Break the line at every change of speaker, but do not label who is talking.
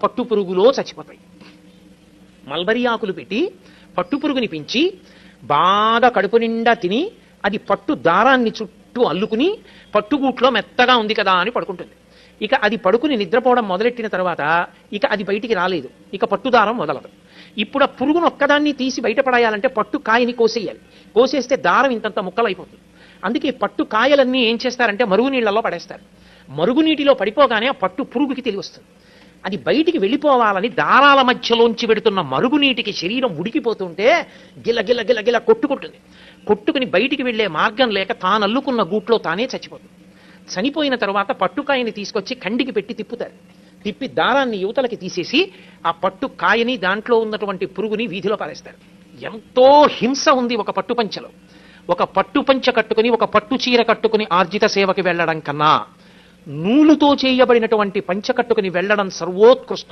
పట్టుపురుగులో చచ్చిపోతాయి. మల్బరీ ఆకులు పెట్టి పట్టుపురుగుని పెంచి బాగా కడుపు నిండా తిని అది పట్టు దారాన్ని చుట్టూ అల్లుకుని పట్టుగూట్లో మెత్తగా ఉంది కదా అని పడుకుంటుంది. ఇక అది పడుకుని నిద్రపోవడం మొదలెట్టిన తర్వాత ఇక అది బయటికి రాలేదు, ఇక పట్టుదారం మొదలదు. ఇప్పుడు ఆ పురుగును ఒక్కదాన్ని తీసి బయటపడేయాలంటే పట్టు కాయని కోసేయాలి. కోసేస్తే దారం ఇంతంత ముక్కలైపోతుంది. అందుకే పట్టు కాయలన్నీ ఏం చేస్తారంటే మరుగునీళ్లలో పడేస్తారు. మరుగునీటిలో పడిపోగానే ఆ పట్టు పురుగుకి తెలివి వస్తుంది. అది బయటికి వెళ్ళిపోవాలని దారాల మధ్యలోంచి పెడుతున్న మరుగునీటికి శరీరం ఉడికిపోతుంటే గిల గిల గిల గిల కొట్టుకుంటుంది. కొట్టుకుని బయటికి వెళ్లే మార్గం లేక తాను అల్లుకున్న గూట్లో తానే చచ్చిపోతుంది. చనిపోయిన తర్వాత పట్టుకాయని తీసుకొచ్చి కండికి పెట్టి తిప్పుతారు. తిప్పి దారాన్ని యువతలకి తీసేసి ఆ పట్టు కాయని దాంట్లో ఉన్నటువంటి పురుగుని వీధిలో పారేస్తారు. ఎంతో హింస ఉంది ఒక పట్టుపంచలో. ఒక పట్టుపంచ కట్టుకుని ఒక పట్టు చీర కట్టుకుని ఆర్జిత సేవకి వెళ్లడం కన్నా నూలుతో చేయబడినటువంటి పంచ కట్టుకుని వెళ్లడం సర్వోత్కృష్టం.